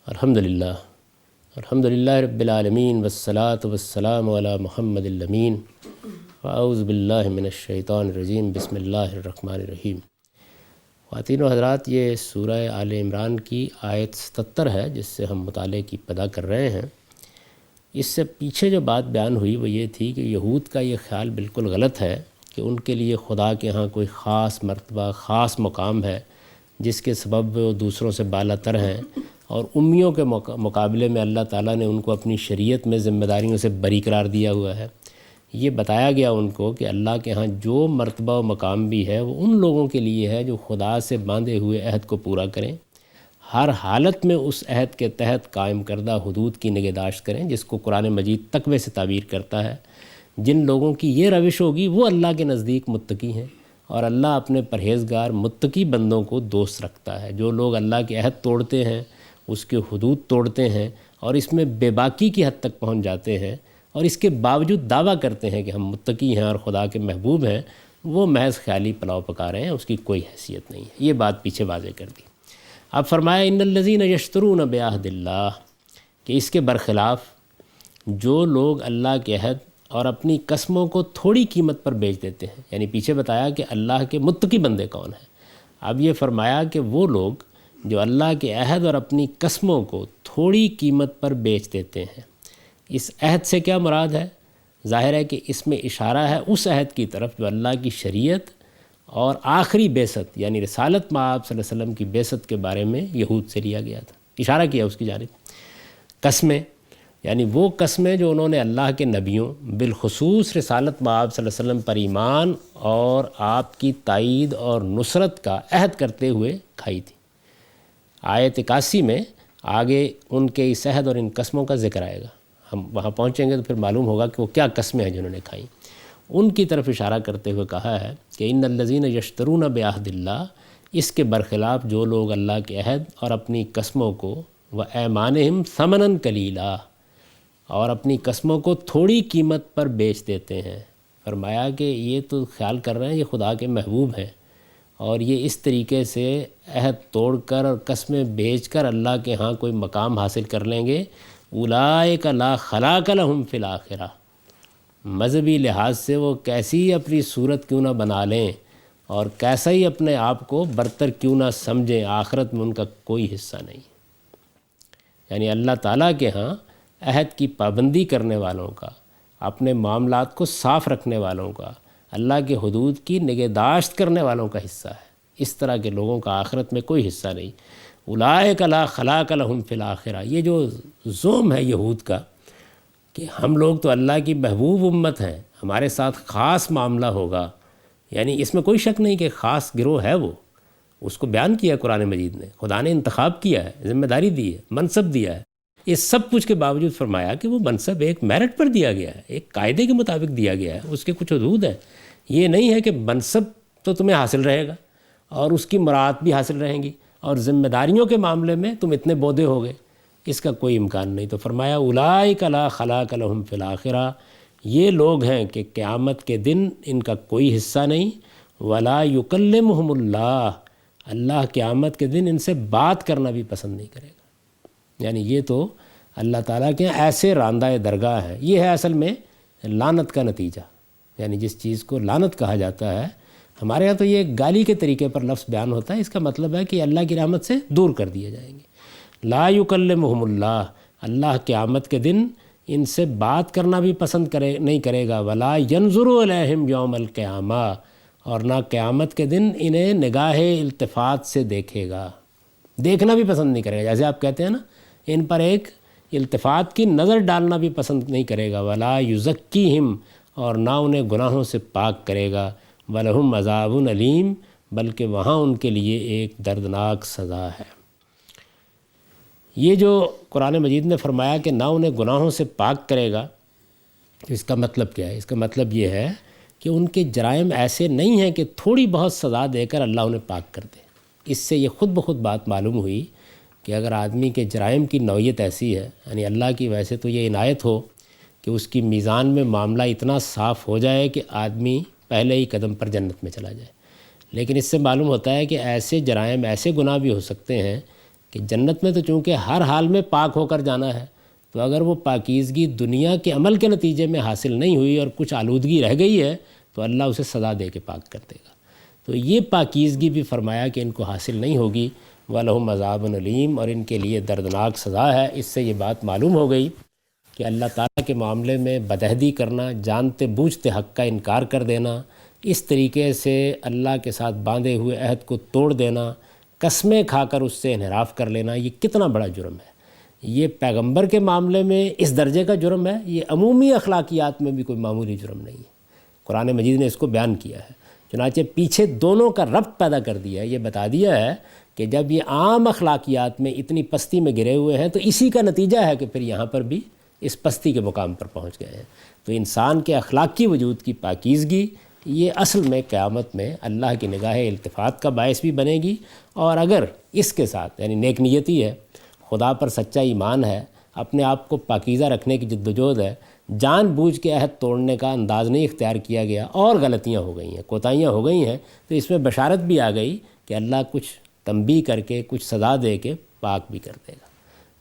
الحمدللہ رب العالمین والصلاة والسلام علی محمد الامین واعوذ باللہ من الشیطان الرجیم بسم اللہ الرحمن الرحیم۔ خواتین و حضرات، یہ سورہ آل عمران کی آیت 77 ہے جس سے ہم مطالعے کی ابتدا کر رہے ہیں۔ اس سے پیچھے جو بات بیان ہوئی وہ یہ تھی کہ یہود کا یہ خیال بالکل غلط ہے کہ ان کے لیے خدا کے ہاں کوئی خاص مرتبہ، خاص مقام ہے جس کے سبب وہ دوسروں سے بالا تر ہیں، اور امیوں کے مقابلے میں اللہ تعالیٰ نے ان کو اپنی شریعت میں ذمہ داریوں سے بری قرار دیا ہوا ہے۔ یہ بتایا گیا ان کو کہ اللہ کے ہاں جو مرتبہ و مقام بھی ہے وہ ان لوگوں کے لیے ہے جو خدا سے باندھے ہوئے عہد کو پورا کریں، ہر حالت میں اس عہد کے تحت قائم کردہ حدود کی نگہداشت کریں، جس کو قرآن مجید تقوی سے تعبیر کرتا ہے۔ جن لوگوں کی یہ روش ہوگی وہ اللہ کے نزدیک متقی ہیں، اور اللہ اپنے پرہیزگار متقی بندوں کو دوست رکھتا ہے۔ جو لوگ اللہ کے عہد توڑتے ہیں، اس کے حدود توڑتے ہیں اور اس میں بے باکی کی حد تک پہنچ جاتے ہیں، اور اس کے باوجود دعویٰ کرتے ہیں کہ ہم متقی ہیں اور خدا کے محبوب ہیں، وہ محض خیالی پلاؤ پکا رہے ہیں، اس کی کوئی حیثیت نہیں ہے۔ یہ بات پیچھے واضح کر دی۔ اب فرمایا ان الذین یشترون بعہد اللہ، کہ اس کے برخلاف جو لوگ اللہ کے عہد اور اپنی قسموں کو تھوڑی قیمت پر بیچ دیتے ہیں، یعنی پیچھے بتایا کہ اللہ کے متقی بندے کون ہیں، اب یہ فرمایا کہ وہ لوگ جو اللہ کے عہد اور اپنی قسموں کو تھوڑی قیمت پر بیچ دیتے ہیں۔ اس عہد سے کیا مراد ہے؟ ظاہر ہے کہ اس میں اشارہ ہے اس عہد کی طرف جو اللہ کی شریعت اور آخری بعثت یعنی رسالت مآب صلی اللہ علیہ وسلم کی بعثت کے بارے میں یہود سے لیا گیا تھا، اشارہ کیا اس کی جانب۔ قسمیں یعنی وہ قسمیں جو انہوں نے اللہ کے نبیوں بالخصوص رسالت مآب صلی اللہ علیہ وسلم پر ایمان اور آپ کی تائید اور نصرت کا عہد کرتے ہوئے کھائی تھی۔ آیت 81 میں آگے ان کے اس عہد اور ان قسموں کا ذکر آئے گا، ہم وہاں پہنچیں گے تو پھر معلوم ہوگا کہ وہ کیا قسمیں ہیں جنہوں نے کھائیں۔ ان کی طرف اشارہ کرتے ہوئے کہا ہے کہ ان الذین یشترون بعہد اللہ، اس کے برخلاف جو لوگ اللہ کے عہد اور اپنی قسموں کو وایمانہم ثمنا قلیلا، اور اپنی قسموں کو تھوڑی قیمت پر بیچ دیتے ہیں۔ فرمایا کہ یہ تو خیال کر رہے ہیں یہ خدا کے محبوب ہیں، اور یہ اس طریقے سے عہد توڑ کر اور قسمیں بیچ کر اللہ کے ہاں کوئی مقام حاصل کر لیں گے۔ اولئک لا خلاق لہم فی الآخرہ، مذہبی لحاظ سے وہ کیسی اپنی صورت کیوں نہ بنا لیں اور کیسا ہی اپنے آپ کو برتر کیوں نہ سمجھیں، آخرت میں ان کا کوئی حصہ نہیں۔ یعنی اللہ تعالیٰ کے ہاں عہد کی پابندی کرنے والوں کا، اپنے معاملات کو صاف رکھنے والوں کا، اللہ کے حدود کی نگہداشت کرنے والوں کا حصہ ہے۔ اس طرح کے لوگوں کا آخرت میں کوئی حصہ نہیں۔ اولئک لا خلاق لہم فی الآخرہ، یہ جو زوم ہے یہود کا کہ ہم لوگ تو اللہ کی محبوب امت ہیں، ہمارے ساتھ خاص معاملہ ہوگا، یعنی اس میں کوئی شک نہیں کہ خاص گروہ ہے وہ، اس کو بیان کیا قرآن مجید نے، خدا نے انتخاب کیا ہے، ذمہ داری دی ہے، منصب دیا ہے۔ اس سب کچھ کے باوجود فرمایا کہ وہ منصب ایک میرٹ پر دیا گیا ہے، ایک قاعدے کے مطابق دیا گیا ہے، اس کے کچھ حدود ہیں۔ یہ نہیں ہے کہ منصب تو تمہیں حاصل رہے گا اور اس کی مراعات بھی حاصل رہیں گی، اور ذمہ داریوں کے معاملے میں تم اتنے بودے ہو گئے، اس کا کوئی امکان نہیں۔ تو فرمایا اولئک لا خلاق لہم فی الآخرہ، یہ لوگ ہیں کہ قیامت کے دن ان کا کوئی حصہ نہیں۔ ولا یکلمہم اللہ، اللہ قیامت کے دن ان سے بات کرنا بھی پسند نہیں کرے گا۔ یعنی یہ تو اللہ تعالیٰ کے ایسے راندہ درگاہ ہے۔ یہ ہے اصل میں لعنت کا نتیجہ، یعنی جس چیز کو لعنت کہا جاتا ہے، ہمارے ہاں تو یہ گالی کے طریقے پر لفظ بیان ہوتا ہے، اس کا مطلب ہے کہ اللہ کی رحمت سے دور کر دیے جائیں گے۔ لا یکلمہم اللہ، اللہ قیامت کے دن ان سے بات کرنا بھی پسند نہیں کرے گا۔ ولا ینظر الیہم یوم القیامہ، اور نہ قیامت کے دن انہیں نگاہ التفات سے دیکھے گا، دیکھنا بھی پسند نہیں کرے گا۔ جیسے آپ کہتے ہیں نا، ان پر ایک التفات کی نظر ڈالنا بھی پسند نہیں کرے گا۔ ولا یزکیہم، اور نہ انہیں گناہوں سے پاک کرے گا۔ وَلَهُمْ عَذَابٌ علیم، بلکہ وہاں ان کے لیے ایک دردناک سزا ہے۔ یہ جو قرآن مجید نے فرمایا کہ نہ انہیں گناہوں سے پاک کرے گا، اس کا مطلب کیا ہے؟ اس کا مطلب یہ ہے کہ ان کے جرائم ایسے نہیں ہیں کہ تھوڑی بہت سزا دے کر اللہ انہیں پاک کر دے۔ اس سے یہ خود بخود بات معلوم ہوئی کہ اگر آدمی کے جرائم کی نوعیت ایسی ہے، یعنی اللہ کی ویسے تو یہ عنایت ہو کہ اس کی میزان میں معاملہ اتنا صاف ہو جائے کہ آدمی پہلے ہی قدم پر جنت میں چلا جائے، لیکن اس سے معلوم ہوتا ہے کہ ایسے جرائم، ایسے گناہ بھی ہو سکتے ہیں کہ کہ جنت میں تو چونکہ ہر حال میں پاک ہو کر جانا ہے، تو اگر وہ پاکیزگی دنیا کے عمل کے نتیجے میں حاصل نہیں ہوئی اور کچھ آلودگی رہ گئی ہے تو اللہ اسے سزا دے کے پاک کر دے گا۔ تو یہ پاکیزگی بھی فرمایا کہ ان کو حاصل نہیں ہوگی، وَلَهُمْ عَذَابٌ أَلِيمٌ، اور ان کے لیے دردناک سزا ہے۔ اس سے یہ بات معلوم ہو گئی کہ اللہ تعالیٰ کے معاملے میں بدعہدی کرنا، جانتے بوجھتے حق کا انکار کر دینا، اس طریقے سے اللہ کے ساتھ باندھے ہوئے عہد کو توڑ دینا، قسمیں کھا کر اس سے انحراف کر لینا، یہ کتنا بڑا جرم ہے۔ یہ پیغمبر کے معاملے میں اس درجے کا جرم ہے، یہ عمومی اخلاقیات میں بھی کوئی معمولی جرم نہیں ہے۔ قرآن مجید نے اس کو بیان کیا ہے، چنانچہ پیچھے دونوں کا ربط پیدا کر دیا ہے، یہ بتا دیا ہے کہ جب یہ عام اخلاقیات میں اتنی پستی میں گرے ہوئے ہیں تو اسی کا نتیجہ ہے کہ پھر یہاں پر بھی اس پستی کے مقام پر پہنچ گئے ہیں۔ تو انسان کے اخلاقی وجود کی پاکیزگی یہ اصل میں قیامت میں اللہ کی نگاہ التفات کا باعث بھی بنے گی، اور اگر اس کے ساتھ یعنی نیک نیتی ہے، خدا پر سچا ایمان ہے، اپنے آپ کو پاکیزہ رکھنے کی جدوجہد ہے، جان بوجھ کے عہد توڑنے کا انداز نہیں اختیار کیا گیا اور غلطیاں ہو گئی ہیں، کوتاہیاں ہو گئی ہیں، تو اس میں بشارت بھی آ گئی کہ اللہ کچھ تنبیہ کر کے، کچھ سزا دے کے پاک بھی کر دے گا،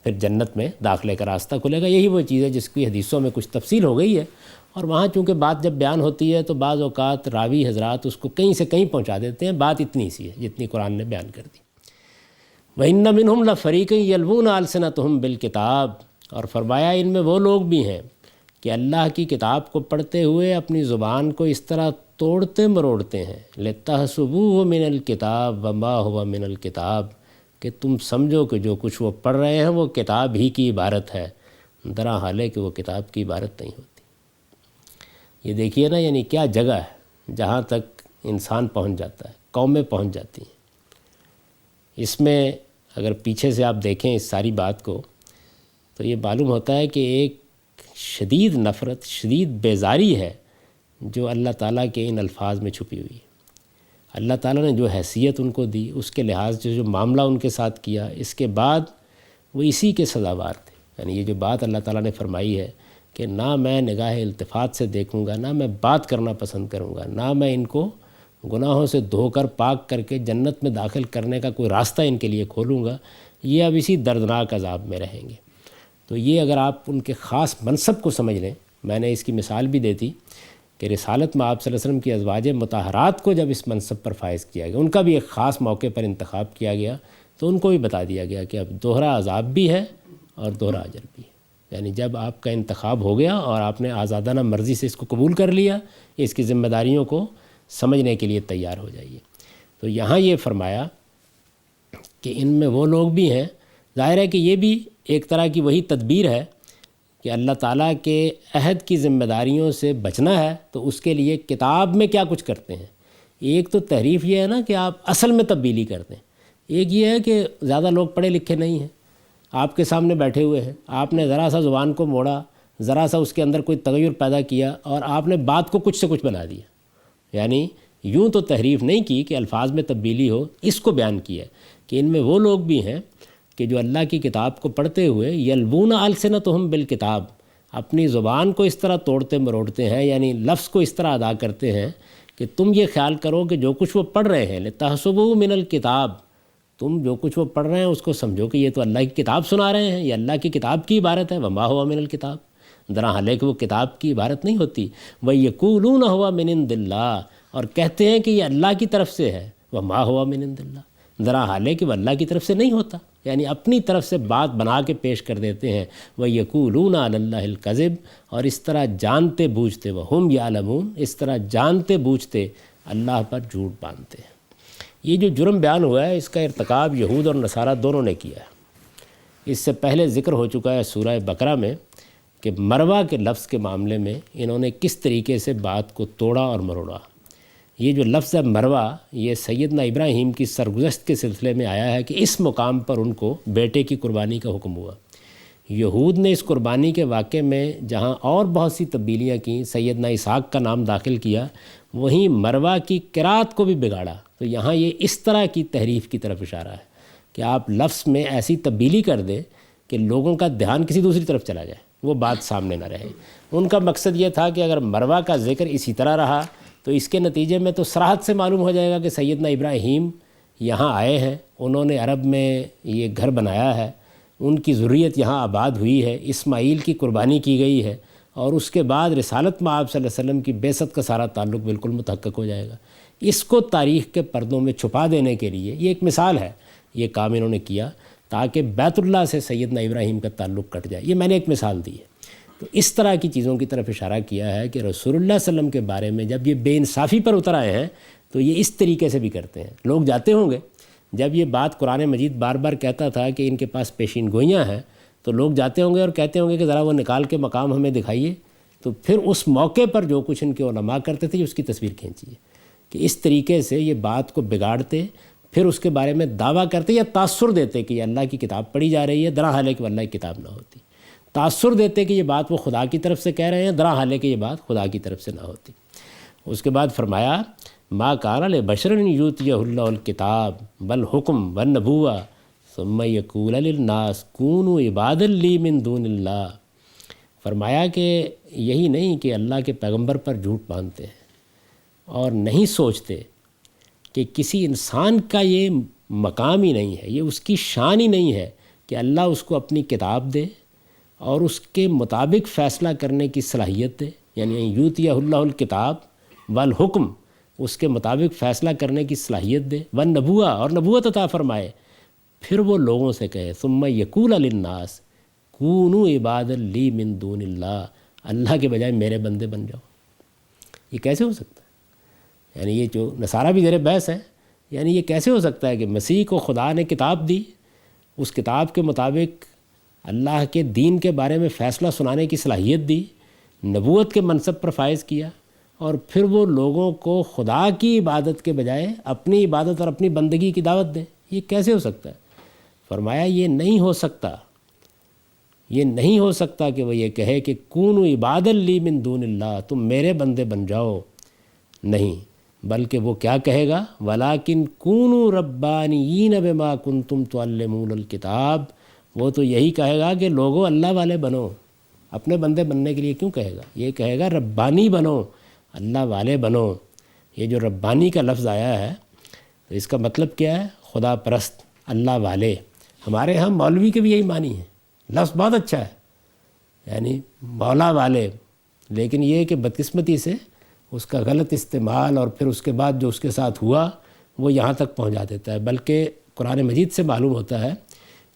پھر جنت میں داخلے کا راستہ کھلے گا۔ یہی وہ چیز ہے جس کی حدیثوں میں کچھ تفصیل ہو گئی ہے، اور وہاں چونکہ بات جب بیان ہوتی ہے تو بعض اوقات راوی حضرات اس کو کہیں سے کہیں پہنچا دیتے ہیں، بات اتنی سی ہے جتنی قرآن نے بیان کر دی۔ وَإِنَّ مِنْهُمْ لَفَرِيقًا يَلْوُونَ أَلْسِنَتَهُمْ بِالْكِتَابِ، اور فرمایا ان میں وہ لوگ بھی ہیں کہ اللہ کی کتاب کو پڑھتے ہوئے اپنی زبان کو اس طرح توڑتے مروڑتے ہیں، لِتَحْسَبُوهُ مِنَ الْكِتَابِ وَمَا هُوَ مِنَ الْكِتَابِ، کہ تم سمجھو کہ جو کچھ وہ پڑھ رہے ہیں وہ کتاب ہی کی عبارت ہے، درا حال ہے کہ وہ کتاب کی عبارت نہیں ہوتی۔ یہ دیکھیے نا، یعنی کیا جگہ ہے جہاں تک انسان پہنچ جاتا ہے، قومیں پہنچ جاتی ہیں۔ اس میں اگر پیچھے سے آپ دیکھیں اس ساری بات کو تو یہ معلوم ہوتا ہے کہ ایک شدید نفرت، شدید بیزاری ہے جو اللہ تعالیٰ کے ان الفاظ میں چھپی ہوئی ہے۔ اللہ تعالیٰ نے جو حیثیت ان کو دی، اس کے لحاظ سے جو معاملہ ان کے ساتھ کیا، اس کے بعد وہ اسی کے سزاوار تھے۔ یعنی یہ جو بات اللہ تعالیٰ نے فرمائی ہے کہ نہ میں نگاہ التفات سے دیکھوں گا، نہ میں بات کرنا پسند کروں گا، نہ میں ان کو گناہوں سے دھو کر پاک کر کے جنت میں داخل کرنے کا کوئی راستہ ان کے لیے کھولوں گا، یہ اب اسی دردناک عذاب میں رہیں گے۔ تو یہ اگر آپ ان کے خاص منصب کو سمجھ لیں، میں نے اس کی مثال بھی دیتی کہ رسالت میں آپ صلی اللہ علیہ وسلم کی ازواج مطہرات کو جب اس منصب پر فائز کیا گیا، ان کا بھی ایک خاص موقع پر انتخاب کیا گیا، تو ان کو بھی بتا دیا گیا کہ اب دوہرا عذاب بھی ہے اور دوہرا اجر بھی ہے۔ یعنی جب آپ کا انتخاب ہو گیا اور آپ نے آزادانہ مرضی سے اس کو قبول کر لیا، اس کی ذمہ داریوں کو سمجھنے کے لیے تیار ہو جائیے۔ تو یہاں یہ فرمایا کہ ان میں وہ لوگ بھی ہیں، ظاہر ہے کہ یہ بھی ایک طرح کی وہی تدبیر ہے کہ اللہ تعالیٰ کے عہد کی ذمہ داریوں سے بچنا ہے، تو اس کے لیے کتاب میں کیا کچھ کرتے ہیں۔ ایک تو تحریف یہ ہے نا کہ آپ اصل میں تبدیلی کرتے ہیں، ایک یہ ہے کہ زیادہ لوگ پڑھے لکھے نہیں ہیں، آپ کے سامنے بیٹھے ہوئے ہیں، آپ نے ذرا سا زبان کو موڑا، ذرا سا اس کے اندر کوئی تغیر پیدا کیا اور آپ نے بات کو کچھ سے کچھ بنا دیا۔ یعنی یوں تو تحریف نہیں کی کہ الفاظ میں تبدیلی ہو، اس کو بیان کیا کہ ان میں وہ لوگ بھی ہیں کہ جو اللہ کی کتاب کو پڑھتے ہوئے یلوون السنتہم بالکتاب، اپنی زبان کو اس طرح توڑتے مروڑتے ہیں، یعنی لفظ کو اس طرح ادا کرتے ہیں کہ تم یہ خیال کرو کہ جو کچھ وہ پڑھ رہے ہیں لتحسبوہ من الکتاب، تم جو کچھ وہ پڑھ رہے ہیں اس کو سمجھو کہ یہ تو اللہ کی کتاب سنا رہے ہیں، یہ اللہ کی کتاب کی عبارت ہے، وما ہوا من الکتاب، درا حال ہے کہ وہ کتاب کی عبارت نہیں ہوتی۔ وَيَقُولُونَ هُوَ مِنْ عِنْدِ اللَّهِ، اور کہتے ہیں کہ یہ اللہ کی طرف سے ہے، وما ہوا من عند اللہ، درا حال ہے کہ وہ اللہ کی طرف سے نہیں ہوتا، یعنی اپنی طرف سے بات بنا کے پیش کر دیتے ہیں۔ وَيَقُولُونَ عَلَى اللَّهِ الْكَذِبَ، اور اس طرح جانتے بوجھتے، وَهُمْ يَعْلَمُونَ، اس طرح جانتے بوجھتے اللہ پر جھوٹ باندھتے ہیں۔ یہ جو جرم بیان ہوا ہے اس کا ارتکاب یہود اور نصارہ دونوں نے کیا ہے۔ اس سے پہلے ذکر ہو چکا ہے سورہ بقرہ میں کہ مروہ کے لفظ کے معاملے میں انہوں نے کس طریقے سے بات کو توڑا اور مروڑا۔ یہ جو لفظ ہے مروہ، یہ سیدنا ابراہیم کی سرگزشت کے سلسلے میں آیا ہے کہ اس مقام پر ان کو بیٹے کی قربانی کا حکم ہوا۔ یہود نے اس قربانی کے واقعے میں جہاں اور بہت سی تبدیلیاں کیں، سیدنا اسحاق کا نام داخل کیا، وہیں مروہ کی قرات کو بھی بگاڑا۔ تو یہاں یہ اس طرح کی تحریف کی طرف اشارہ ہے کہ آپ لفظ میں ایسی تبدیلی کر دیں کہ لوگوں کا دھیان کسی دوسری طرف چلا جائے، وہ بات سامنے نہ رہے۔ ان کا مقصد یہ تھا کہ اگر مروہ کا ذکر اسی طرح رہا تو اس کے نتیجے میں تو صراحت سے معلوم ہو جائے گا کہ سیدنا ابراہیم یہاں آئے ہیں، انہوں نے عرب میں یہ گھر بنایا ہے، ان کی ذریت یہاں آباد ہوئی ہے، اسماعیل کی قربانی کی گئی ہے، اور اس کے بعد رسالت میں آپ صلی اللہ علیہ وسلم کی بعثت کا سارا تعلق بالکل متحقق ہو جائے گا۔ اس کو تاریخ کے پردوں میں چھپا دینے کے لیے یہ ایک مثال ہے، یہ کام انہوں نے کیا تاکہ بیت اللہ سے سیدنا ابراہیم کا تعلق کٹ جائے۔ یہ میں نے ایک مثال دی ہے۔ تو اس طرح کی چیزوں کی طرف اشارہ کیا ہے کہ رسول اللہ صلی اللہ علیہ وسلم کے بارے میں جب یہ بے انصافی پر اتر آئے ہیں تو یہ اس طریقے سے بھی کرتے ہیں۔ لوگ جاتے ہوں گے، جب یہ بات قرآن مجید بار بار کہتا تھا کہ ان کے پاس پیشین گوئیاں ہیں، تو لوگ جاتے ہوں گے اور کہتے ہوں گے کہ ذرا وہ نکال کے مقام ہمیں دکھائیے، تو پھر اس موقع پر جو کچھ ان کے علماء کرتے تھے اس کی تصویر کھینچیے کہ اس طریقے سے یہ بات کو بگاڑتے، پھر اس کے بارے میں دعویٰ کرتے یا تاثر دیتے کہ یہ اللہ کی کتاب پڑھی جا رہی ہے، درا حال ہے کہ اللہ کی کتاب نہ ہوتی، تاثر دیتے کہ یہ بات وہ خدا کی طرف سے کہہ رہے ہیں، درا حال ہے کہ یہ بات خدا کی طرف سے نہ ہوتی۔ اس کے بعد فرمایا ما کان لبشر ان یؤتیہ اللہ الکتاب بل حکم والنبوہ ثم یقول للناس کونوا عبادا لی من دون اللہ۔ فرمایا کہ یہی نہیں کہ اللہ کے پیغمبر پر جھوٹ باندھتے ہیں اور نہیں سوچتے کہ کسی انسان کا یہ مقام ہی نہیں ہے، یہ اس کی شان ہی نہیں ہے کہ اللہ اس کو اپنی کتاب دے اور اس کے مطابق فیصلہ کرنے کی صلاحیت دے، یعنی یؤتیہ اللہ الکتاب والحکم، اس کے مطابق فیصلہ کرنے کی صلاحیت دے، والنبوہ، اور نبوت عطا فرمائے، پھر وہ لوگوں سے کہے ثم یقول للناس کونوا عبادا لی من دون اللہ، اللہ کے بجائے میرے بندے بن جاؤ۔ یہ کیسے ہو سکتا ہے؟ یعنی یہ جو نصارہ بھی زیر بحث ہے، یعنی یہ کیسے ہو سکتا ہے کہ مسیح کو خدا نے کتاب دی، اس کتاب کے مطابق اللہ کے دین کے بارے میں فیصلہ سنانے کی صلاحیت دی، نبوت کے منصب پر فائز کیا، اور پھر وہ لوگوں کو خدا کی عبادت کے بجائے اپنی عبادت اور اپنی بندگی کی دعوت دے۔ یہ کیسے ہو سکتا ہے؟ فرمایا یہ نہیں ہو سکتا، یہ نہیں ہو سکتا کہ وہ یہ کہے کہ کونوا عبادا لی من دون اللہ، تم میرے بندے بن جاؤ، نہیں، بلکہ وہ کیا کہے گا ولیکن کونوا ربانیین بما کنتم تعلمون الکتاب، وہ تو یہی کہے گا کہ لوگوں اللہ والے بنو۔ اپنے بندے بننے کے لیے کیوں کہے گا؟ یہ کہے گا ربانی بنو، اللہ والے بنو۔ یہ جو ربانی کا لفظ آیا ہے تو اس کا مطلب کیا ہے؟ خدا پرست، اللہ والے۔ ہمارے ہاں مولوی کے بھی یہی معنی ہے، لفظ بہت اچھا ہے، یعنی مولا والے، لیکن یہ کہ بدقسمتی سے اس کا غلط استعمال اور پھر اس کے بعد جو اس کے ساتھ ہوا وہ یہاں تک پہنچا دیتا ہے۔ بلکہ قرآن مجید سے معلوم ہوتا ہے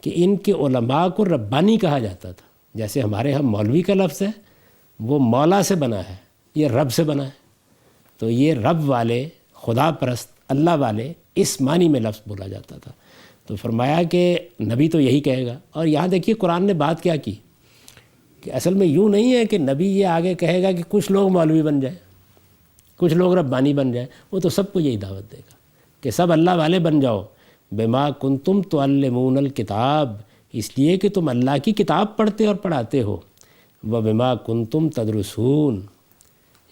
کہ ان کے علماء کو ربانی کہا جاتا تھا، جیسے ہمارے ہاں مولوی کا لفظ ہے وہ مولا سے بنا ہے، یہ رب سے بنا ہے، تو یہ رب والے، خدا پرست، اللہ والے، اس معنی میں لفظ بولا جاتا تھا۔ تو فرمایا کہ نبی تو یہی کہے گا، اور یہاں دیکھیے قرآن نے بات کیا کی کہ اصل میں یوں نہیں ہے کہ نبی یہ آگے کہے گا کہ کچھ لوگ مولوی بن جائیں، کچھ لوگ ربانی بن جائیں، وہ تو سب کو یہی دعوت دے گا کہ سب اللہ والے بن جاؤ، بما کنتم تعلمون الکتاب، اس لیے کہ تم اللہ کی کتاب پڑھتے اور پڑھاتے ہو، وبما کنتم تدرسون،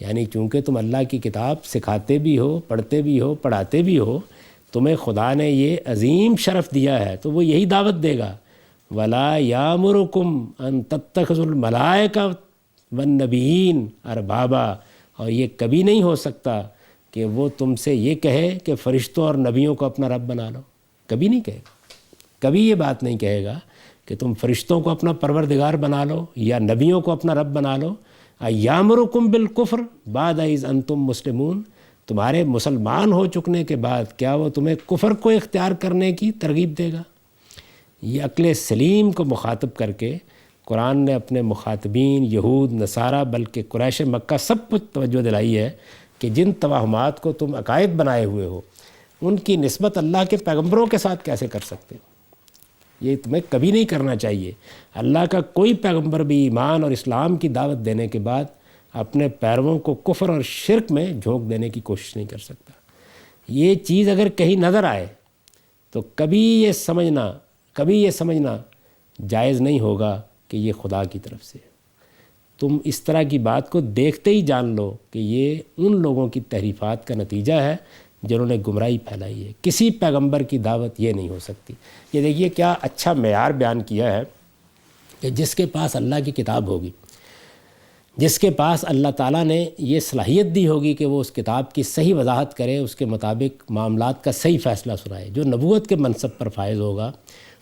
یعنی چونکہ تم اللہ کی کتاب سکھاتے بھی ہو، پڑھتے بھی ہو، پڑھاتے بھی ہو، تمہیں خدا نے یہ عظیم شرف دیا ہے، تو وہ یہی دعوت دے گا ولا یامرکم ان تتخذوا الملائکہ والنبیین اربابا، اور یہ کبھی نہیں ہو سکتا کہ وہ تم سے یہ کہے کہ فرشتوں اور نبیوں کو اپنا رب بنا لو، کبھی نہیں کہے گا، کبھی یہ بات نہیں کہے گا کہ تم فرشتوں کو اپنا پروردگار بنا لو یا نبیوں کو اپنا رب بنا لو۔ یامرکم بالکفر بعد اذ انتم مسلمون، تمہارے مسلمان ہو چکنے کے بعد کیا وہ تمہیں کفر کو اختیار کرنے کی ترغیب دے گا؟ یہ عقل سلیم کو مخاطب کر کے قرآن نے اپنے مخاطبین یہود، نصارہ، بلکہ قریش مکہ سب کو توجہ دلائی ہے کہ جن توہمات کو تم عقائد بنائے ہوئے ہو ان کی نسبت اللہ کے پیغمبروں کے ساتھ کیسے کر سکتے ہو؟ یہ تمہیں کبھی نہیں کرنا چاہیے۔ اللہ کا کوئی پیغمبر بھی ایمان اور اسلام کی دعوت دینے کے بعد اپنے پیرووں کو کفر اور شرک میں جھونک دینے کی کوشش نہیں کر سکتا۔ یہ چیز اگر کہیں نظر آئے تو کبھی یہ سمجھنا جائز نہیں ہوگا کہ یہ خدا کی طرف سے۔ تم اس طرح کی بات کو دیکھتے ہی جان لو کہ یہ ان لوگوں کی تحریفات کا نتیجہ ہے جنہوں نے گمراہی پھیلائی ہے۔ کسی پیغمبر کی دعوت یہ نہیں ہو سکتی۔ یہ دیکھیے کیا اچھا معیار بیان کیا ہے کہ جس کے پاس اللہ کی کتاب ہوگی جس کے پاس اللہ تعالیٰ نے یہ صلاحیت دی ہوگی کہ وہ اس کتاب کی صحیح وضاحت کرے، اس کے مطابق معاملات کا صحیح فیصلہ سنائے، جو نبوت کے منصب پر فائز ہوگا،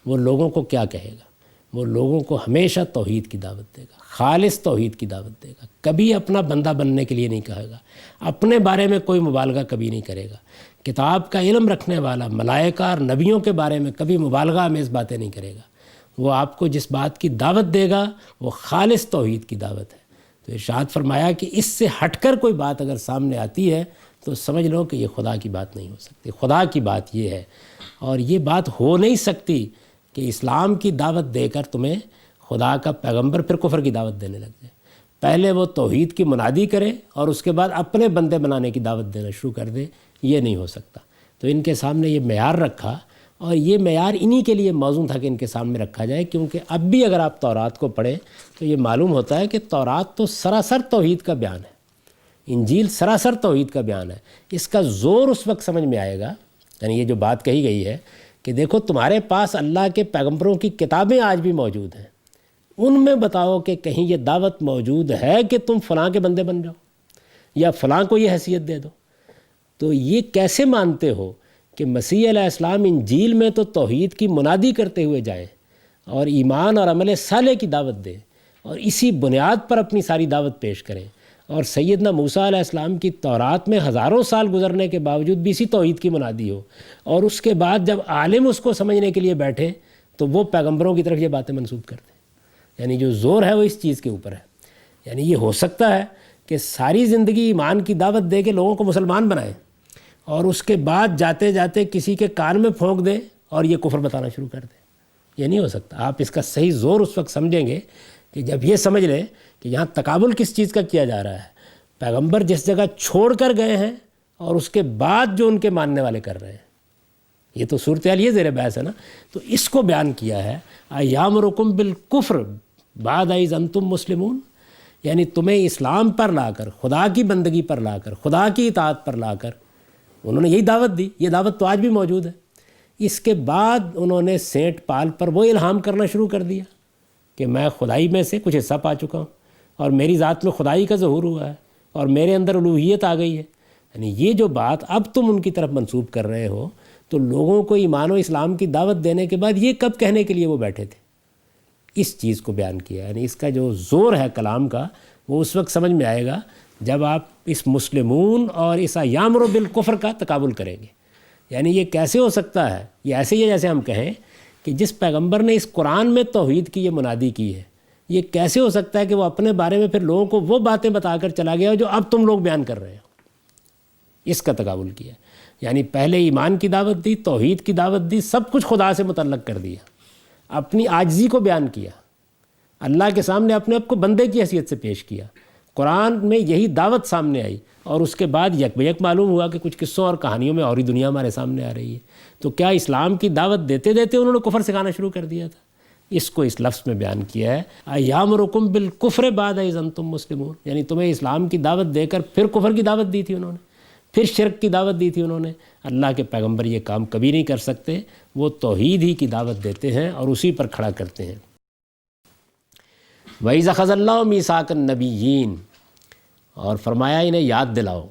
وہ لوگوں کو کیا کہے گا؟ وہ لوگوں کو ہمیشہ توحید کی دعوت دے گا، خالص توحید کی دعوت دے گا، کبھی اپنا بندہ بننے کے لیے نہیں کہے گا، اپنے بارے میں کوئی مبالغہ کبھی نہیں کرے گا، کتاب کا علم رکھنے والا ملائکہ اور نبیوں کے بارے میں کبھی مبالغہ آمیز باتیں نہیں کرے گا، وہ آپ کو جس بات کی دعوت دے گا وہ خالص توحید کی دعوت ہے۔ تو ارشاد فرمایا کہ اس سے ہٹ کر کوئی بات اگر سامنے آتی ہے تو سمجھ لو کہ یہ خدا کی بات نہیں ہو سکتی، خدا کی بات یہ ہے، اور یہ بات ہو نہیں سکتی کہ اسلام کی دعوت دے کر تمہیں خدا کا پیغمبر پھر کفر کی دعوت دینے لگ جائے۔ پہلے وہ توحید کی منادی کرے اور اس کے بعد اپنے بندے بنانے کی دعوت دینا شروع کر دے، یہ نہیں ہو سکتا۔ تو ان کے سامنے یہ معیار رکھا، اور یہ معیار انہی کے لیے موزوں تھا کہ ان کے سامنے رکھا جائے، کیونکہ اب بھی اگر آپ تورات کو پڑھیں تو یہ معلوم ہوتا ہے کہ تورات تو سراسر توحید کا بیان ہے، انجیل سراسر توحید کا بیان ہے۔ اس کا زور اس وقت سمجھ میں آئے گا، یعنی یہ جو بات کہی گئی ہے کہ دیکھو تمہارے پاس اللہ کے پیغمبروں کی کتابیں آج بھی موجود ہیں، ان میں بتاؤ کہ کہیں یہ دعوت موجود ہے کہ تم فلاں کے بندے بن جاؤ یا فلاں کو یہ حیثیت دے دو۔ تو یہ کیسے مانتے ہو کہ مسیح علیہ السلام انجیل میں تو توحید کی منادی کرتے ہوئے جائیں اور ایمان اور عمل صالح کی دعوت دیں اور اسی بنیاد پر اپنی ساری دعوت پیش کریں، اور سیدنا موسیٰ علیہ السلام کی تورات میں ہزاروں سال گزرنے کے باوجود بھی اسی توحید کی منادی ہو، اور اس کے بعد جب عالم اس کو سمجھنے کے لیے بیٹھے تو وہ پیغمبروں کی طرف یہ باتیں منسوب کر دیں۔ یعنی جو زور ہے وہ اس چیز کے اوپر ہے۔ یعنی یہ ہو سکتا ہے کہ ساری زندگی ایمان کی دعوت دے کے لوگوں کو مسلمان بنائیں اور اس کے بعد جاتے جاتے کسی کے کان میں پھونک دیں اور یہ کفر بتانا شروع کر دیں۔ یہ نہیں ہو سکتا۔ آپ اس کا صحیح زور اس وقت سمجھیں گے کہ جب یہ سمجھ لیں کہ یہاں تقابل کس چیز کا کیا جا رہا ہے، پیغمبر جس جگہ چھوڑ کر گئے ہیں اور اس کے بعد جو ان کے ماننے والے کر رہے ہیں، یہ تو صورتحال یہ زیر بحث ہے نا۔ تو اس کو بیان کیا ہے ایامرکم بالکفر بعد اذ انتم مسلمون، یعنی تمہیں اسلام پر لا کر، خدا کی بندگی پر لا کر، خدا کی اطاعت پر لا کر انہوں نے یہی دعوت دی۔ یہ دعوت تو آج بھی موجود ہے۔ اس کے بعد انہوں نے سینٹ پال پر وہ الہام کرنا شروع کر دیا کہ میں خدائی میں سے کچھ حصہ پا چکا ہوں اور میری ذات میں خدائی کا ظہور ہوا ہے اور میرے اندر الوہیت آ گئی ہے۔ یعنی یہ جو بات اب تم ان کی طرف منسوب کر رہے ہو، تو لوگوں کو ایمان و اسلام کی دعوت دینے کے بعد یہ کب کہنے کے لیے وہ بیٹھے تھے؟ اس چیز کو بیان کیا۔ یعنی اس کا جو زور ہے کلام کا وہ اس وقت سمجھ میں آئے گا جب آپ اس مسلمون اور اس یامر بالکفر کا تقابل کریں گے۔ یعنی یہ کیسے ہو سکتا ہے؟ یہ ایسے ہی جیسے ہم کہیں کہ جس پیغمبر نے اس قرآن میں توحید کی یہ منادی کی ہے، یہ کیسے ہو سکتا ہے کہ وہ اپنے بارے میں پھر لوگوں کو وہ باتیں بتا کر چلا گیا جو اب تم لوگ بیان کر رہے ہو؟ اس کا تقابل کیا۔ یعنی پہلے ایمان کی دعوت دی، توحید کی دعوت دی، سب کچھ خدا سے متعلق کر دیا، اپنی عاجزی کو بیان کیا، اللہ کے سامنے اپنے آپ کو بندے کی حیثیت سے پیش کیا۔ قرآن میں یہی دعوت سامنے آئی، اور اس کے بعد یک بیک معلوم ہوا کہ کچھ قصوں اور کہانیوں میں اور ہی دنیا ہمارے سامنے آ رہی ہے۔ تو کیا اسلام کی دعوت دیتے دیتے انہوں نے کفر سکھانا شروع کر دیا تھا؟ اس کو اس لفظ میں بیان کیا ہے ایامرکم بالکفر بعد اذ انتم مسلمون، یعنی تمہیں اسلام کی دعوت دے کر پھر کفر کی دعوت دی تھی انہوں نے، پھر شرک کی دعوت دی تھی انہوں نے۔ اللہ کے پیغمبر یہ کام کبھی نہیں کر سکتے، وہ توحید ہی کی دعوت دیتے ہیں اور اسی پر کھڑا کرتے ہیں۔ وَإِذْ أَخَذَ اللَّهُ مِيثَاقَ النَّبِيِّينَ، اور فرمایا انہیں یاد دلاؤ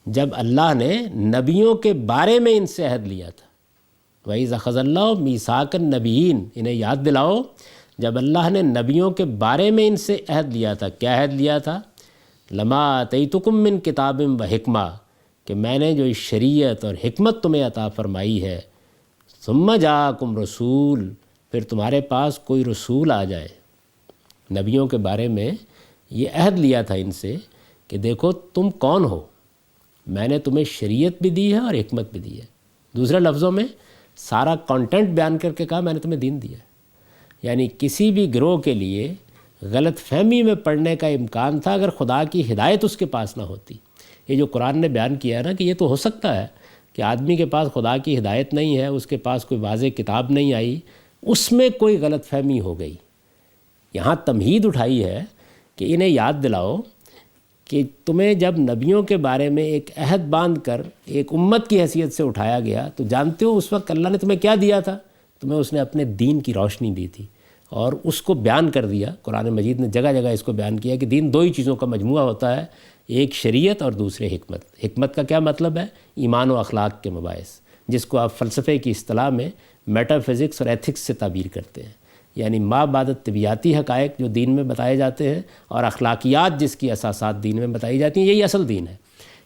جب اللہ نے نبیوں کے بارے میں ان سے عہد لیا تھا۔ وَإِذْ أَخَذَ اللَّهُ مِيثَاقَ النَّبِيِّينَ، انہیں یاد دلاؤ جب اللہ نے نبیوں کے بارے میں ان سے عہد لیا تھا۔ کیا عہد لیا تھا؟ لَمَا آتَيْتُكُم مِّن كِتَابٍ وَحِکْمَةٍ، کہ میں نے جو شریعت اور حکمت تمہیں عطا فرمائی ہے، ثُمَّ جَاءَكُمْ رَسُولٌ، پھر تمہارے پاس کوئی رسول آ جائے۔ نبیوں کے بارے میں یہ عہد لیا تھا ان سے کہ دیکھو تم کون ہو، میں نے تمہیں شریعت بھی دی ہے اور حکمت بھی دی ہے۔ دوسرے لفظوں میں سارا کانٹینٹ بیان کر کے کہا میں نے تمہیں دین دیا ہے۔ یعنی کسی بھی گروہ کے لیے غلط فہمی میں پڑنے کا امکان تھا اگر خدا کی ہدایت اس کے پاس نہ ہوتی۔ یہ جو قرآن نے بیان کیا ہے نا کہ یہ تو ہو سکتا ہے کہ آدمی کے پاس خدا کی ہدایت نہیں ہے، اس کے پاس کوئی واضح کتاب نہیں آئی، اس میں کوئی غلط فہمی ہو گئی۔ یہاں تمہید اٹھائی ہے کہ انہیں یاد دلاؤ کہ تمہیں جب نبیوں کے بارے میں ایک عہد باندھ کر ایک امت کی حیثیت سے اٹھایا گیا تو جانتے ہو اس وقت اللہ نے تمہیں کیا دیا تھا؟ تمہیں اس نے اپنے دین کی روشنی دی تھی، اور اس کو بیان کر دیا۔ قرآن مجید نے جگہ جگہ اس کو بیان کیا کہ دین دو ہی چیزوں کا مجموعہ ہوتا ہے، ایک شریعت اور دوسرے حکمت۔ حکمت کا کیا مطلب ہے؟ ایمان و اخلاق کے مباحث، جس کو آپ فلسفے کی اصطلاح میں میٹا فزکس اور ایتھکس سے تعبیر کرتے ہیں، یعنی ما بعد طبیعاتی حقائق جو دین میں بتائے جاتے ہیں اور اخلاقیات جس کی اساسات دین میں بتائی جاتی ہیں، یہی اصل دین ہے۔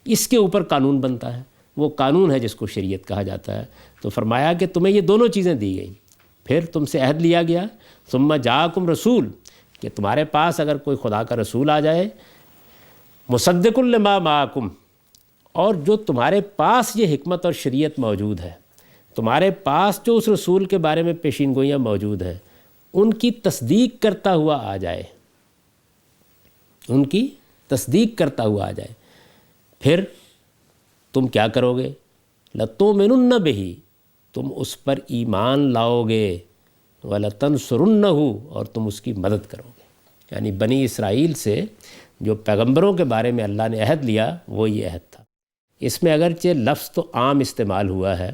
اس کے اوپر قانون بنتا ہے، وہ قانون ہے جس کو شریعت کہا جاتا ہے۔ تو فرمایا کہ تمہیں یہ دونوں چیزیں دی گئیں، پھر تم سے عہد لیا گیا، ثم جاءکم رسول، کہ تمہارے پاس اگر کوئی خدا کا رسول آ جائے، مصدق لما معکم، اور جو تمہارے پاس یہ حکمت اور شریعت موجود ہے، تمہارے پاس جو اس رسول کے بارے میں پیشین گوئیاں موجود ہیں، ان کی تصدیق کرتا ہوا آ جائے، ان کی تصدیق کرتا ہوا آ جائے، پھر تم کیا کرو گے؟ لَتُؤْمِنُنَّ بِهِ، تم اس پر ایمان لاؤ گے، وَلَتَنْصُرُنَّهُ، اور تم اس کی مدد کرو گے۔ یعنی بنی اسرائیل سے جو پیغمبروں کے بارے میں اللہ نے عہد لیا وہ یہ عہد تھا۔ اس میں اگرچہ لفظ تو عام استعمال ہوا ہے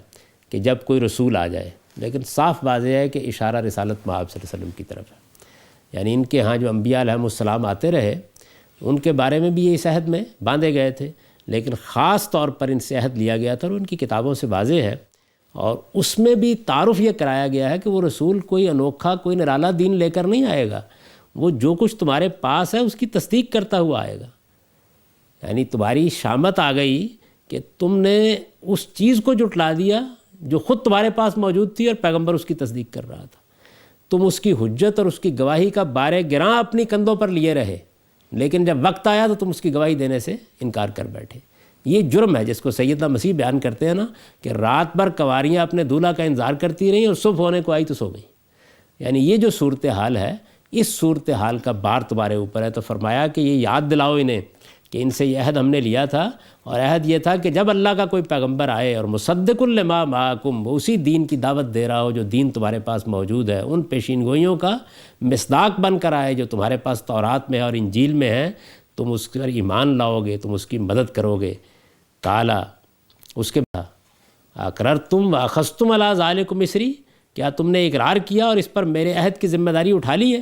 کہ جب کوئی رسول آ جائے، لیکن صاف واضح ہے کہ اشارہ رسالت مآب صلی اللہ علیہ وسلم کی طرف ہے۔ یعنی ان کے ہاں جو انبیاء علیہم السلام آتے رہے، ان کے بارے میں بھی یہ اس عہد میں باندھے گئے تھے، لیکن خاص طور پر ان سے عہد لیا گیا تھا، اور ان کی کتابوں سے واضح ہے، اور اس میں بھی تعارف یہ کرایا گیا ہے کہ وہ رسول کوئی انوکھا، کوئی نرالا دین لے کر نہیں آئے گا، وہ جو کچھ تمہارے پاس ہے اس کی تصدیق کرتا ہوا آئے گا۔ یعنی تمہاری شامت آ گئی کہ تم نے اس چیز کو جھٹلا دیا جو خود تمہارے پاس موجود تھی اور پیغمبر اس کی تصدیق کر رہا تھا۔ تم اس کی حجت اور اس کی گواہی کا بارے گراں اپنی کندھوں پر لیے رہے، لیکن جب وقت آیا تو تم اس کی گواہی دینے سے انکار کر بیٹھے۔ یہ جرم ہے جس کو سیدنا مسیح بیان کرتے ہیں نا، کہ رات بھر کنواریاں اپنے دولہا کا انتظار کرتی رہیں اور صبح ہونے کو آئی تو سو گئی۔ یعنی یہ جو صورتحال ہے، اس صورتحال کا بار تمہارے اوپر ہے۔ تو فرمایا کہ یہ یاد دلاؤ انہیں کہ ان سے یہ عہد ہم نے لیا تھا، اور عہد یہ تھا کہ جب اللہ کا کوئی پیغمبر آئے اور مصدق لما معکم، وہ اسی دین کی دعوت دے رہا ہو جو دین تمہارے پاس موجود ہے، ان پیشین گوئیوں کا مصداق بن کر آئے جو تمہارے پاس تورات میں اور انجیل میں ہے، تم اس پر ایمان لاؤ گے، تم اس کی مدد کرو گے۔ کالا، اس کے بعد اقررتم واخذتم علی ذالکم اصری، کیا تم نے اقرار کیا اور اس پر میرے عہد کی ذمہ داری اٹھا لی ہے؟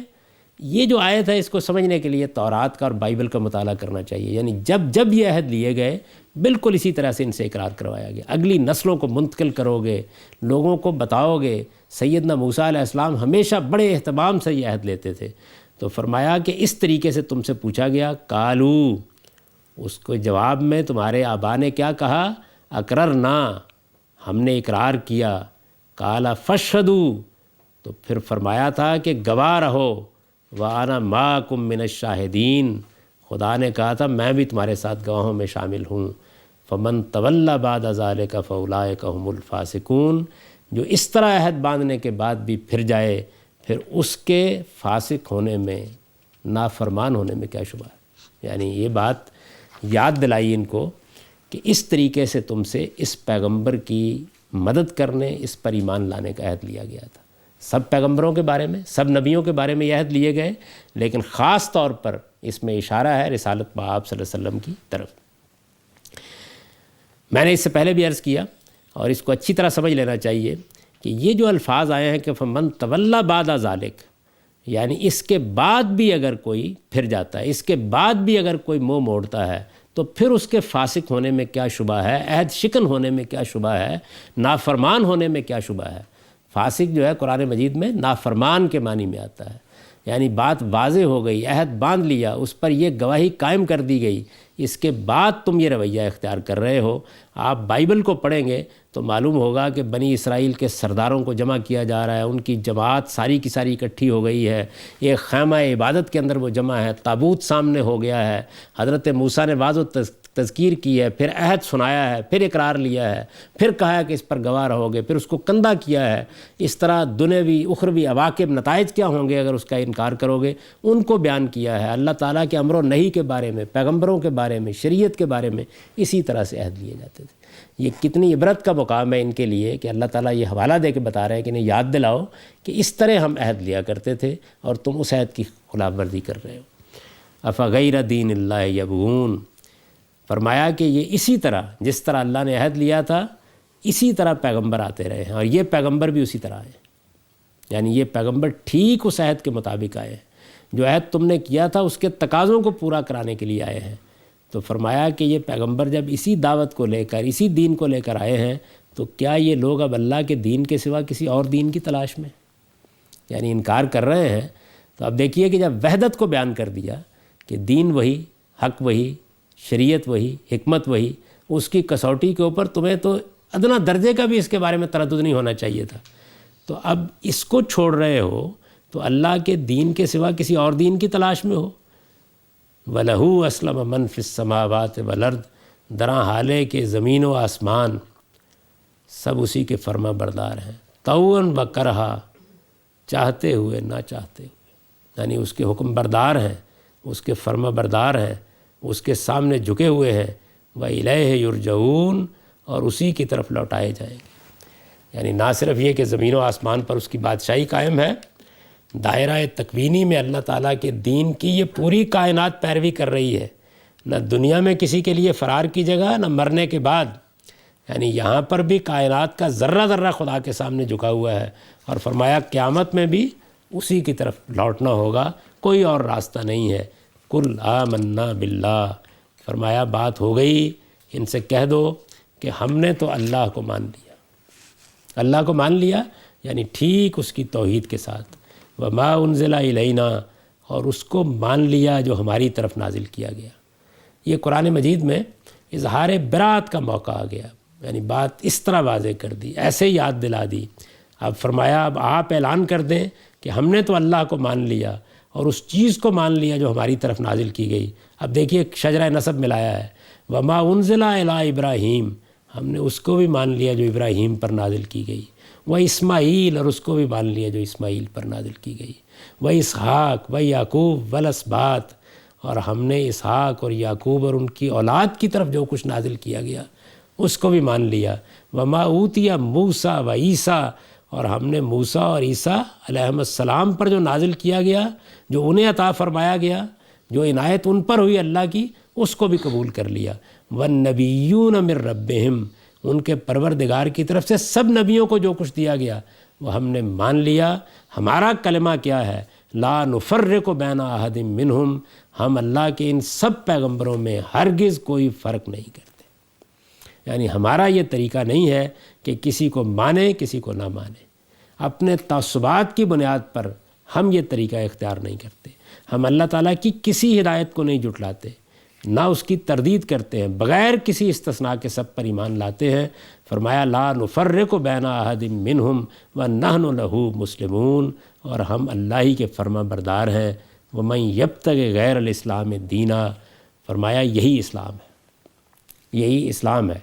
یہ جو آیت ہے اس کو سمجھنے کے لیے تورات کا اور بائبل کا مطالعہ کرنا چاہیے۔ یعنی جب جب یہ عہد لیے گئے، بالکل اسی طرح سے ان سے اقرار کروایا گیا۔ اگلی نسلوں کو منتقل کرو گے، لوگوں کو بتاؤ گے۔ سیدنا موسیٰ علیہ السلام ہمیشہ بڑے اہتمام سے یہ عہد لیتے تھے۔ تو فرمایا کہ اس طریقے سے تم سے پوچھا گیا، کالو، اس کو جواب میں تمہارے آبا نے کیا کہا؟ اقررنا، ہم نے اقرار کیا۔ کالا فشہدو، تو پھر فرمایا تھا کہ گواہ رہو۔ وَأَنَا مَعَكُم مِّنَ الشَّاهِدِينَ، خدا نے کہا تھا میں بھی تمہارے ساتھ گواہوں میں شامل ہوں۔ فَمَن تَوَلَّىٰ بَعْدَ ذَلِكَ فَأُولَٰئِكَ هُمُ الْفَاسِقُونَ، جو اس طرح عہد باندھنے کے بعد بھی پھر جائے، پھر اس کے فاسق ہونے میں، نافرمان ہونے میں کیا شبہ ہے۔ یعنی یہ بات یاد دلائی ان کو کہ اس طریقے سے تم سے اس پیغمبر کی مدد کرنے، اس پر ایمان لانے کا عہد لیا گیا تھا۔ سب پیغمبروں کے بارے میں، سب نبیوں کے بارے میں یہ عہد لیے گئے، لیکن خاص طور پر اس میں اشارہ ہے رسالت مآب صلی اللہ علیہ وسلم کی طرف۔ میں نے اس سے پہلے بھی عرض کیا، اور اس کو اچھی طرح سمجھ لینا چاہیے کہ یہ جو الفاظ آئے ہیں کہ فمن تولیٰ بعد ذالک، یعنی اس کے بعد بھی اگر کوئی پھر جاتا ہے، اس کے بعد بھی اگر کوئی منہ موڑتا ہے، تو پھر اس کے فاسق ہونے میں کیا شبہ ہے، عہد شکن ہونے میں کیا شبہ ہے، نافرمان ہونے میں کیا شبہ ہے۔ فاسق جو ہے قرآن مجید میں نافرمان کے معنی میں آتا ہے، یعنی بات واضح ہو گئی، عہد باندھ لیا، اس پر یہ گواہی قائم کر دی گئی، اس کے بعد تم یہ رویہ اختیار کر رہے ہو۔ آپ بائبل کو پڑھیں گے تو معلوم ہوگا کہ بنی اسرائیل کے سرداروں کو جمع کیا جا رہا ہے، ان کی جماعت ساری کی ساری اکٹھی ہو گئی ہے، ایک خیمہ عبادت کے اندر وہ جمع ہے، تابوت سامنے ہو گیا ہے، حضرت موسیٰ نے واضح تذکیر کی ہے، پھر عہد سنایا ہے، پھر اقرار لیا ہے، پھر کہا ہے کہ اس پر گواہ رہو گے، پھر اس کو کندہ کیا ہے۔ اس طرح دنیوی اخروی عواقب، نتائج کیا ہوں گے اگر اس کا انکار کرو گے، ان کو بیان کیا ہے۔ اللہ تعالیٰ کے امر و نہی کے بارے میں، پیغمبروں کے بارے میں، شریعت کے بارے میں اسی طرح سے عہد لیے جاتے تھے۔ یہ کتنی عبرت کا مقام ہے ان کے لیے کہ اللہ تعالیٰ یہ حوالہ دے کے بتا رہے ہیں کہ انہیں یاد دلاؤ کہ اس طرح ہم عہد لیا کرتے تھے اور تم اس عہد کی خلاف ورزی کر رہے ہو۔ افغیر دین اللہ یبغون، فرمایا کہ یہ اسی طرح جس طرح اللہ نے عہد لیا تھا، اسی طرح پیغمبر آتے رہے ہیں، اور یہ پیغمبر بھی اسی طرح ہیں۔ یعنی یہ پیغمبر ٹھیک اس عہد کے مطابق آئے ہیں، جو عہد تم نے کیا تھا اس کے تقاضوں کو پورا کرانے کے لیے آئے ہیں۔ تو فرمایا کہ یہ پیغمبر جب اسی دعوت کو لے کر، اسی دین کو لے کر آئے ہیں، تو کیا یہ لوگ اب اللہ کے دین کے سوا کسی اور دین کی تلاش میں، یعنی انکار کر رہے ہیں۔ تو اب دیکھیے کہ جب وحدت کو بیان کر دیا کہ دین وہی، حق وہی، شریعت وہی، حکمت وہی، اس کی کسوٹی کے اوپر تمہیں تو ادنا درجے کا بھی اس کے بارے میں تردد نہیں ہونا چاہیے تھا، تو اب اس کو چھوڑ رہے ہو تو اللہ کے دین کے سوا کسی اور دین کی تلاش میں ہو۔ وَلَهُ أَسْلَمَ مَنْ فِي السَّمَاوَاتِ وَالْأَرْضِ، دراں حالے کہ زمین و آسمان سب اسی کے فرما بردار ہیں، طوعاً وَكَرْہًا، چاہتے ہوئے نہ چاہتے ہوئے، یعنی اس کے حکم بردار ہیں، اس کے فرما بردار ہیں، اس کے سامنے جھکے ہوئے ہیں، وَإِلَيْهِ يُرْجَعُونَ، اور اسی کی طرف لوٹائے جائیں گے۔ یعنی نہ صرف یہ کہ زمین و آسمان پر اس کی بادشاہی قائم ہے، دائرہ تکوینی میں اللہ تعالیٰ کے دین کی یہ پوری کائنات پیروی کر رہی ہے، نہ دنیا میں کسی کے لیے فرار کی جگہ، نہ مرنے کے بعد، یعنی یہاں پر بھی کائنات کا ذرہ ذرہ خدا کے سامنے جھکا ہوا ہے، اور فرمایا قیامت میں بھی اسی کی طرف لوٹنا ہوگا، کوئی اور راستہ نہیں ہے۔ قُلْ آمَنَّا بِاللَّهِ، فرمایا بات ہو گئی، ان سے کہہ دو کہ ہم نے تو اللہ کو مان لیا، اللہ کو مان لیا، یعنی ٹھیک اس کی توحید کے ساتھ، وَمَا أُنزِلَ إِلَيْنَا، اور اس کو مان لیا جو ہماری طرف نازل کیا گیا۔ یہ قرآن مجید میں اظہار براءت کا موقع آ گیا، یعنی بات اس طرح واضح کر دی، ایسے یاد دلا دی۔ اب فرمایا اب آپ اعلان کر دیں کہ ہم نے تو اللہ کو مان لیا اور اس چیز کو مان لیا جو ہماری طرف نازل کی گئی۔ اب دیکھیے شجرہ نسب ملایا ہے، وَمَا أُنزِلَ إِلَىٰ إِبْرَاهِيمَ، ہم نے اس کو بھی مان لیا جو ابراہیم پر نازل کی گئی، وَإِسْمَاعِيلَ، اور اس کو بھی مان لیا جو اسماعیل پر نازل کی گئی، وَإِسْحَاقَ وَيَعْقُوبَ وَالْأَسْبَاطِ، اور ہم نے اسحاق اور یعقوب اور ان کی اولاد کی طرف جو کچھ نازل کیا گیا اس کو بھی مان لیا، وَمَا أُوتِيَ مُوسَىٰ وَعِیسَىٰ، اور ہم نے موسیٰ اور عیسیٰ علیہ السلام پر جو نازل کیا گیا، جو انہیں عطا فرمایا گیا، جو عنایت ان پر ہوئی اللہ کی، اس کو بھی قبول کر لیا۔ وَالنَّبِيُّونَ مِن رَبِّهِمْ، ان کے پروردگار کی طرف سے سب نبیوں کو جو کچھ دیا گیا وہ ہم نے مان لیا۔ ہمارا کلمہ کیا ہے؟ لا نفرق بین احد منہم، ہم اللہ کے ان سب پیغمبروں میں ہرگز کوئی فرق نہیں کرتے۔ یعنی ہمارا یہ طریقہ نہیں ہے کہ کسی کو مانے کسی کو نہ مانے، اپنے تعصبات کی بنیاد پر ہم یہ طریقہ اختیار نہیں کرتے، ہم اللہ تعالیٰ کی کسی ہدایت کو نہیں جھٹلاتے، نہ اس کی تردید کرتے ہیں، بغیر کسی استثناء کے سب پر ایمان لاتے ہیں۔ فرمایا لا نفرق بین احد منہم ونحن لہ مسلمون، اور ہم اللہ ہی کے فرما بردار ہیں۔ ومن یبتغ غیر الاسلام دینا، فرمایا یہی اسلام ہے، یہی اسلام ہے۔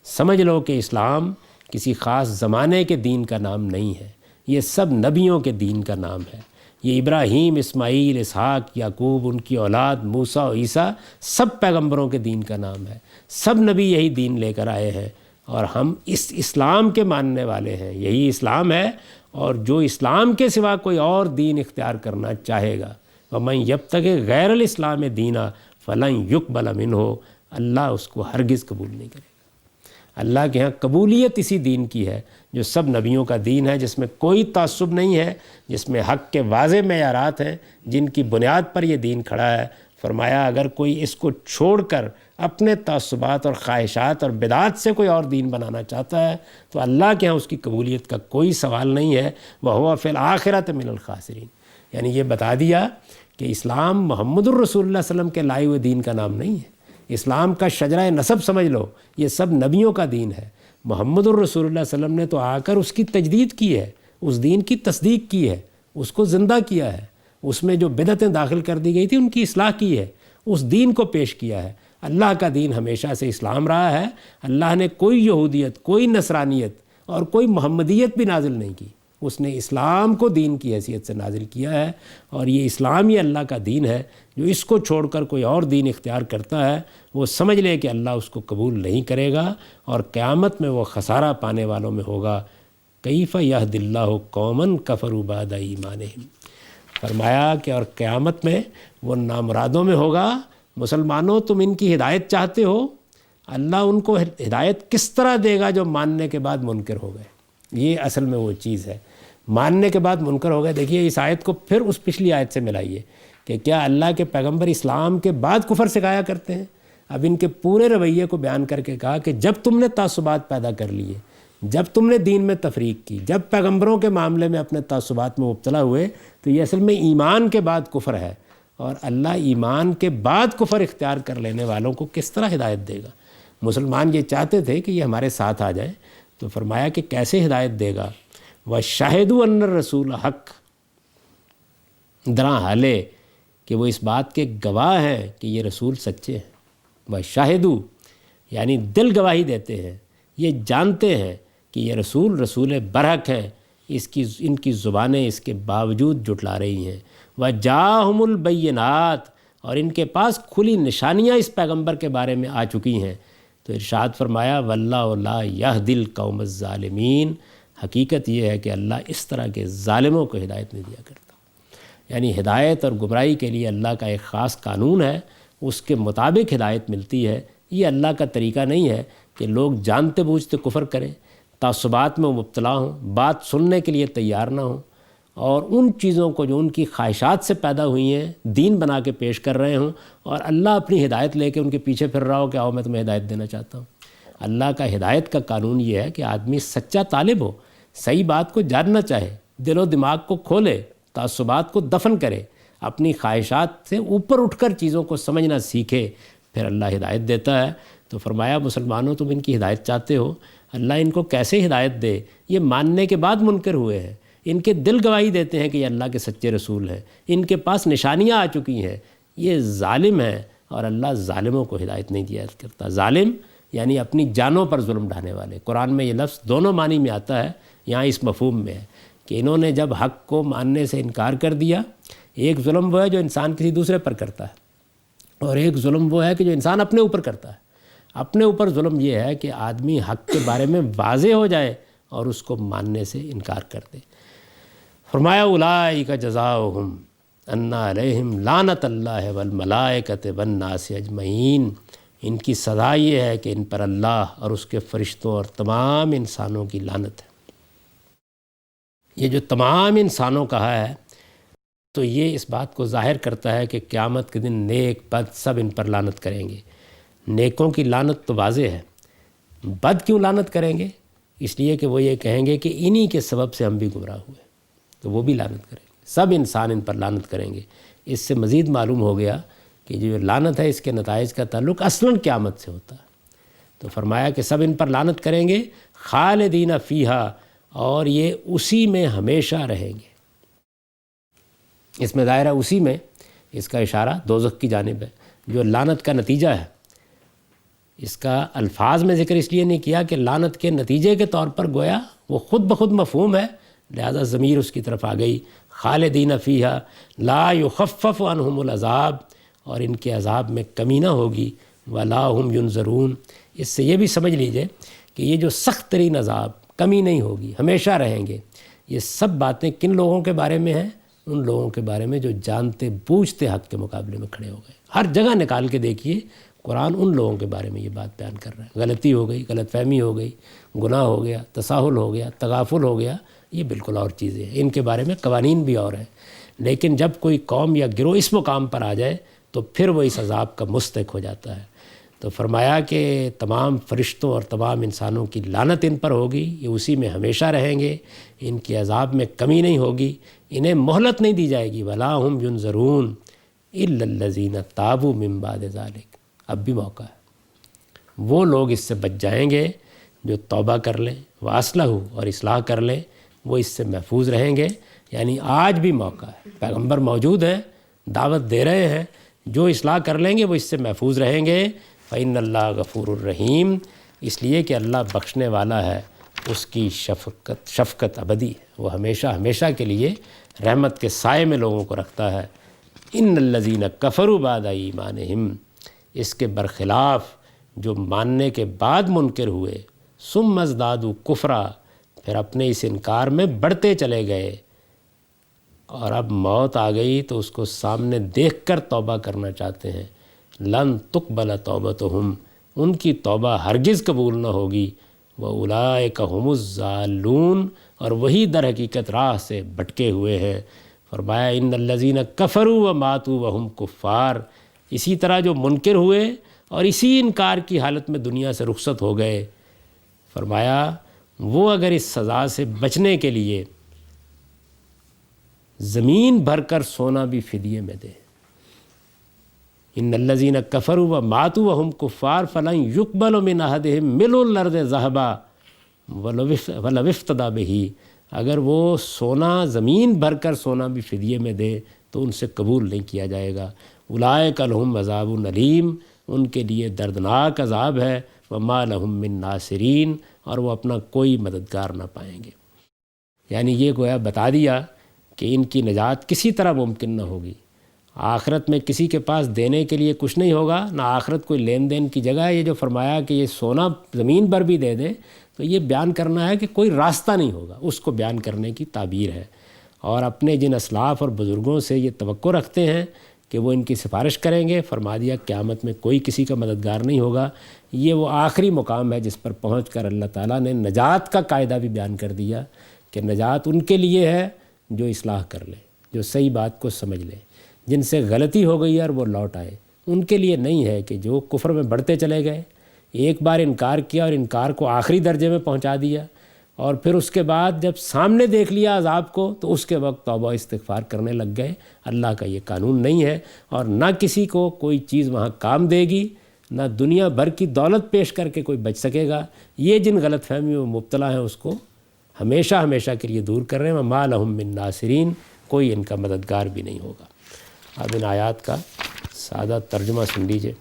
سمجھ لو کہ اسلام کسی خاص زمانے کے دین کا نام نہیں ہے، یہ سب نبیوں کے دین کا نام ہے۔ یہ ابراہیم، اسماعیل، اسحاق، یعقوب، ان کی اولاد، موسیٰ و عیسیٰ، سب پیغمبروں کے دین کا نام ہے، سب نبی یہی دین لے کر آئے ہیں، اور ہم اس اسلام کے ماننے والے ہیں، یہی اسلام ہے۔ اور جو اسلام کے سوا کوئی اور دین اختیار کرنا چاہے گا، وَمَن یبتغ غیر الاسلام دینا فلن یقبل منہ، اللہ اس کو ہرگز قبول نہیں کرے گا۔ اللہ کے ہاں قبولیت اسی دین کی ہے جو سب نبیوں کا دین ہے، جس میں کوئی تعصب نہیں ہے، جس میں حق کے واضح معیارات ہیں، جن کی بنیاد پر یہ دین کھڑا ہے۔ فرمایا اگر کوئی اس کو چھوڑ کر اپنے تعصبات اور خواہشات اور بدعات سے کوئی اور دین بنانا چاہتا ہے تو اللہ کے ہاں اس کی قبولیت کا کوئی سوال نہیں ہے۔ وَهُوَ فِي الْآخِرَةِ مِنَ الْخَاسِرِينَ، یعنی یہ بتا دیا کہ اسلام محمد الرسول اللہ صلی اللہ علیہ وسلم کے لائے ہوئے دین کا نام نہیں ہے۔ اسلام کا شجرہ نسب سمجھ لو، یہ سب نبیوں کا دین ہے۔ محمد الرسول اللہ صلی اللہ علیہ وسلم نے تو آ کر اس کی تجدید کی ہے، اس دین کی تصدیق کی ہے، اس کو زندہ کیا ہے، اس میں جو بدعتیں داخل کر دی گئی تھی ان کی اصلاح کی ہے، اس دین کو پیش کیا ہے۔ اللہ کا دین ہمیشہ سے اسلام رہا ہے، اللہ نے کوئی یہودیت، کوئی نصرانیت اور کوئی محمدیت بھی نازل نہیں کی، اس نے اسلام کو دین کی حیثیت سے نازل کیا ہے، اور یہ اسلام ہی اللہ کا دین ہے۔ جو اس کو چھوڑ کر کوئی اور دین اختیار کرتا ہے وہ سمجھ لے کہ اللہ اس کو قبول نہیں کرے گا، اور قیامت میں وہ خسارہ پانے والوں میں ہوگا۔ کیف یہد اللہ قوما کفروا بعد ایمانہم، فرمایا کہ اور قیامت میں وہ نامرادوں میں ہوگا۔ مسلمانوں تم ان کی ہدایت چاہتے ہو، اللہ ان کو ہدایت کس طرح دے گا جو ماننے کے بعد منکر ہو گئے؟ یہ اصل میں وہ چیز ہے۔ ماننے کے بعد منکر ہو گئے۔ دیکھیے اس آیت کو پھر اس پچھلی آیت سے ملائیے کہ کیا اللہ کے پیغمبر اسلام کے بعد کفر سکھایا کرتے ہیں؟ اب ان کے پورے رویے کو بیان کر کے کہا کہ جب تم نے تعصبات پیدا کر لیے، جب تم نے دین میں تفریق کی، جب پیغمبروں کے معاملے میں اپنے تعصبات میں مبتلا ہوئے، تو یہ اصل میں ایمان کے بعد کفر ہے، اور اللہ ایمان کے بعد کفر اختیار کر لینے والوں کو کس طرح ہدایت دے گا؟ مسلمان یہ چاہتے تھے کہ یہ ہمارے ساتھ آ جائیں، تو فرمایا کہ کیسے ہدایت دے گا؟ وَشَهِدُوا أَنَّ الرَّسُولَ حق، دراں حالے کہ وہ اس بات کے گواہ ہیں کہ یہ رسول سچے ہیں۔ وَشَهِدُوا یعنی دل گواہی دیتے ہیں، یہ جانتے ہیں کہ یہ رسول برحق ہیں، ان کی زبانیں اس کے باوجود جھٹلا رہی ہیں۔ وَجَاءَهُمُ الْبَيِّنَاتُ اور ان کے پاس کھلی نشانیاں اس پیغمبر کے بارے میں آ چکی ہیں۔ تو ارشاد فرمایا وَاللَّهُ لَا يَهْدِي الْقَوْمَ الظَّالِمِينَ، حقیقت یہ ہے کہ اللہ اس طرح کے ظالموں کو ہدایت نہیں دیا کرتا۔ یعنی ہدایت اور گمراہی کے لیے اللہ کا ایک خاص قانون ہے، اس کے مطابق ہدایت ملتی ہے۔ یہ اللہ کا طریقہ نہیں ہے کہ لوگ جانتے بوجھتے کفر کریں، تعصبات میں مبتلا ہوں، بات سننے کے لیے تیار نہ ہوں، اور ان چیزوں کو جو ان کی خواہشات سے پیدا ہوئی ہیں دین بنا کے پیش کر رہے ہوں، اور اللہ اپنی ہدایت لے کے ان کے پیچھے پھر رہا ہو کہ آؤ میں تمہیں ہدایت دینا چاہتا ہوں۔ اللہ کا ہدایت کا قانون یہ ہے کہ آدمی سچا طالب ہو، صحیح بات کو جاننا چاہے، دل و دماغ کو کھولے، تعصبات کو دفن کرے، اپنی خواہشات سے اوپر اٹھ کر چیزوں کو سمجھنا سیکھے، پھر اللہ ہدایت دیتا ہے۔ تو فرمایا مسلمانوں تم ان کی ہدایت چاہتے ہو، اللہ ان کو کیسے ہدایت دے؟ یہ ماننے کے بعد منکر ہوئے ہیں، ان کے دل گواہی دیتے ہیں کہ یہ اللہ کے سچے رسول ہیں، ان کے پاس نشانیاں آ چکی ہیں، یہ ظالم ہیں، اور اللہ ظالموں کو ہدایت نہیں دیا کرتا۔ ظالم یعنی اپنی جانوں پر ظلم ڈھانے والے۔ قرآن میں یہ لفظ دونوں معنی میں آتا ہے، یہاں اس مفہوم میں ہے کہ انہوں نے جب حق کو ماننے سے انکار کر دیا، ایک ظلم وہ ہے جو انسان کسی دوسرے پر کرتا ہے، اور ایک ظلم وہ ہے کہ جو انسان اپنے اوپر کرتا ہے۔ اپنے اوپر ظلم یہ ہے کہ آدمی حق کے بارے میں واضح ہو جائے اور اس کو ماننے سے انکار کر دے۔ فرمایا اولئک جزاؤہم ان علیہم لعنت اللہ والملائکۃ والناس اجمعین، ان کی سزا یہ ہے کہ ان پر اللہ اور اس کے فرشتوں اور تمام انسانوں کی لعنت ہے۔ یہ جو تمام انسانوں کہا ہے تو یہ اس بات کو ظاہر کرتا ہے کہ قیامت کے دن نیک بد سب ان پر لعنت کریں گے۔ نیکوں کی لعنت تو واضح ہے، بد کیوں لعنت کریں گے؟ اس لیے کہ وہ یہ کہیں گے کہ انہی کے سبب سے ہم بھی گمراہ ہوئے، تو وہ بھی لعنت کریں گے، سب انسان ان پر لعنت کریں گے۔ اس سے مزید معلوم ہو گیا کہ جو لعنت ہے اس کے نتائج کا تعلق اصلاً قیامت سے ہوتا ہے۔ تو فرمایا کہ سب ان پر لعنت کریں گے، خالدین فیہا، اور یہ اسی میں ہمیشہ رہیں گے۔ اس میں ظاہر ہے اسی میں، اس کا اشارہ دوزخ کی جانب ہے جو لعنت کا نتیجہ ہے۔ اس کا الفاظ میں ذکر اس لیے نہیں کیا کہ لعنت کے نتیجے کے طور پر گویا وہ خود بخود مفہوم ہے، لہذا ضمیر اس کی طرف آ گئی۔ خالدین فیہا لا یخفف عنہم العذاب، اور ان کے عذاب میں کمی نہ ہوگی، ولا ہم ینظرون۔ اس سے یہ بھی سمجھ لیجئے کہ یہ جو سخت ترین عذاب، کمی نہیں ہوگی، ہمیشہ رہیں گے، یہ سب باتیں کن لوگوں کے بارے میں ہیں؟ ان لوگوں کے بارے میں جو جانتے بوجھتے حق کے مقابلے میں کھڑے ہو گئے۔ ہر جگہ نکال کے دیکھیے قرآن ان لوگوں کے بارے میں یہ بات بیان کر رہا ہے۔ غلطی ہو گئی، غلط فہمی ہو گئی، گناہ ہو گیا، تساہل ہو گیا، تغافل ہو گیا، یہ بالکل اور چیزیں ہیں، ان کے بارے میں قوانین بھی اور ہیں۔ لیکن جب کوئی قوم یا گروہ اس مقام پر آ جائے تو پھر وہ اس عذاب کا مستحق ہو جاتا ہے۔ تو فرمایا کہ تمام فرشتوں اور تمام انسانوں کی لعنت ان پر ہوگی، یہ اسی میں ہمیشہ رہیں گے، ان کے عذاب میں کمی نہیں ہوگی، انہیں مہلت نہیں دی جائے گی، ولا ہم ینظرون الا الذین تابوا من بعد ذلک۔ اب بھی موقع ہے، وہ لوگ اس سے بچ جائیں گے جو توبہ کر لیں، واصلحوا، اور اصلاح کر لیں، وہ اس سے محفوظ رہیں گے۔ یعنی آج بھی موقع ہے، پیغمبر موجود ہیں، دعوت دے رہے ہیں، جو اصلاح کر لیں گے وہ اس سے محفوظ رہیں گے۔ فإن اللہ غفور الرحیم، اس لیے کہ اللہ بخشنے والا ہے، اس کی شفقت ابدی ہے، وہ ہمیشہ ہمیشہ کے لیے رحمت کے سائے میں لوگوں کو رکھتا ہے۔ ان الذین کفروا بعد ایمانہم، اس کے برخلاف جو ماننے کے بعد منکر ہوئے، ثم ازدادوا کفرا، پھر اپنے اس انکار میں بڑھتے چلے گئے، اور اب موت آ گئی تو اس کو سامنے دیکھ کر توبہ کرنا چاہتے ہیں۔ لن تقبل توبتہم، ان کی توبہ ہرگز قبول نہ ہوگی، وَأُولَٰئِكَ هُمُ الضَّالُّونَ، اور وہی در حقیقت راہ سے بھٹکے ہوئے ہیں۔ فرمایا ان الذین کفروا وماتوا وہم کفار، اسی طرح جو منکر ہوئے اور اسی انکار کی حالت میں دنیا سے رخصت ہو گئے، فرمایا وہ اگر اس سزا سے بچنے کے لیے زمین بھر کر سونا بھی فدیے میں دے، ان الذین کفروا وماتوا وہم کفار فلن یقبل من احدہم ملء الارض ذہبا ولو افتدی بہ، اگر وہ سونا زمین بھر کر سونا بھی فدیے میں دے تو ان سے قبول نہیں کیا جائے گا۔ اولئک لہم عذاب علیم، ان کے لیے دردناک عذاب ہے، وما لہم من ناصرین، اور وہ اپنا کوئی مددگار نہ پائیں گے۔ یعنی یہ گویا بتا دیا کہ ان کی نجات کسی طرح ممکن نہ ہوگی، آخرت میں کسی کے پاس دینے کے لیے کچھ نہیں ہوگا، نہ آخرت کوئی لین دین کی جگہ ہے۔ یہ جو فرمایا کہ یہ سونا زمین پر بھی دے دے، تو یہ بیان کرنا ہے کہ کوئی راستہ نہیں ہوگا، اس کو بیان کرنے کی تعبیر ہے۔ اور اپنے جن اسلاف اور بزرگوں سے یہ توقع رکھتے ہیں کہ وہ ان کی سفارش کریں گے، فرما دیا قیامت میں کوئی کسی کا مددگار نہیں ہوگا۔ یہ وہ آخری مقام ہے جس پر پہنچ کر اللہ تعالیٰ نے نجات کا قاعدہ بھی بیان کر دیا کہ نجات ان کے لیے ہے جو اصلاح کر لے، جو صحیح بات کو سمجھ لے، جن سے غلطی ہو گئی ہے اور وہ لوٹ آئے۔ ان کے لیے نہیں ہے کہ جو کفر میں بڑھتے چلے گئے، ایک بار انکار کیا اور انکار کو آخری درجے میں پہنچا دیا، اور پھر اس کے بعد جب سامنے دیکھ لیا عذاب کو تو اس کے وقت توبہ استغفار کرنے لگ گئے۔ اللہ کا یہ قانون نہیں ہے، اور نہ کسی کو کوئی چیز وہاں کام دے گی، نہ دنیا بھر کی دولت پیش کر کے کوئی بچ سکے گا۔ یہ جن غلط فہمیوں میں مبتلا ہیں اس کو ہمیشہ ہمیشہ کے لیے دور کر رہے ہیں۔ وما لہم من ناصرین، کوئی ان کا مددگار بھی نہیں ہوگا۔ اب ان آیات کا سادہ ترجمہ سن لیجئے۔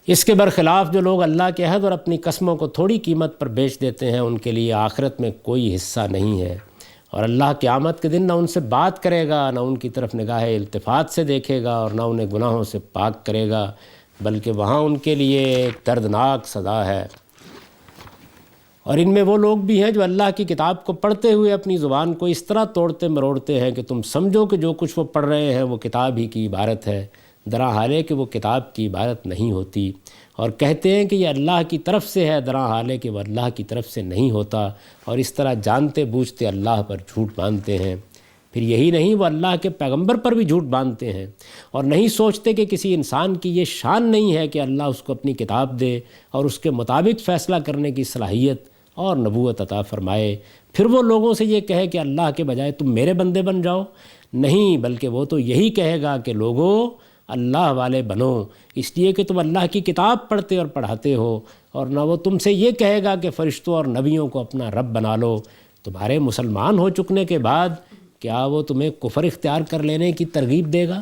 اس کے برخلاف جو لوگ اللہ کے عہد اور اپنی قسموں کو تھوڑی قیمت پر بیچ دیتے ہیں، ان کے لیے آخرت میں کوئی حصہ نہیں ہے، اور اللہ قیامت کے دن نہ ان سے بات کرے گا، نہ ان کی طرف نگاہ التفات سے دیکھے گا، اور نہ انہیں گناہوں سے پاک کرے گا، بلکہ وہاں ان کے لیے ایک دردناک سزا ہے۔ اور ان میں وہ لوگ بھی ہیں جو اللہ کی کتاب کو پڑھتے ہوئے اپنی زبان کو اس طرح توڑتے مروڑتے ہیں کہ تم سمجھو کہ جو کچھ وہ پڑھ رہے ہیں وہ کتاب ہی کی عبارت ہے، درا حال ہے کہ وہ کتاب کی عبارت نہیں ہوتی، اور کہتے ہیں کہ یہ اللہ کی طرف سے ہے، درا حال ہے کہ وہ اللہ کی طرف سے نہیں ہوتا، اور اس طرح جانتے بوجھتے اللہ پر جھوٹ باندھتے ہیں۔ پھر یہی نہیں، وہ اللہ کے پیغمبر پر بھی جھوٹ باندھتے ہیں، اور نہیں سوچتے کہ کسی انسان کی یہ شان نہیں ہے کہ اللہ اس کو اپنی کتاب دے اور اس کے مطابق فیصلہ کرنے کی صلاحیت اور نبوت عطا فرمائے، پھر وہ لوگوں سے یہ کہے کہ اللہ کے بجائے تم میرے بندے بن جاؤ۔ نہیں، بلکہ وہ تو یہی کہے گا کہ لوگوں اللہ والے بنو، اس لیے کہ تم اللہ کی کتاب پڑھتے اور پڑھاتے ہو، اور نہ وہ تم سے یہ کہے گا کہ فرشتوں اور نبیوں کو اپنا رب بنا لو۔ تمہارے مسلمان ہو چکنے کے بعد کیا وہ تمہیں کفر اختیار کر لینے کی ترغیب دے گا؟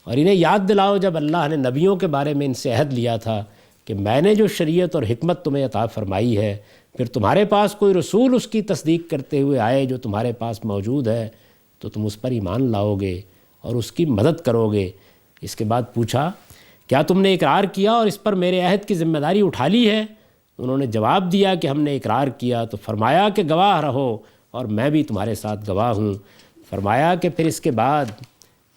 اور انہیں یاد دلاؤ جب اللہ نے نبیوں کے بارے میں ان سے عہد لیا تھا کہ میں نے جو شریعت اور حکمت تمہیں عطا فرمائی ہے، پھر تمہارے پاس کوئی رسول اس کی تصدیق کرتے ہوئے آئے جو تمہارے پاس موجود ہے، تو تم اس پر ایمان لاؤ گے اور اس کی مدد کرو گے۔ اس کے بعد پوچھا کیا تم نے اقرار کیا اور اس پر میرے عہد کی ذمہ داری اٹھا لی ہے؟ انہوں نے جواب دیا کہ ہم نے اقرار کیا۔ تو فرمایا کہ گواہ رہو اور میں بھی تمہارے ساتھ گواہ ہوں۔ فرمایا کہ پھر اس کے بعد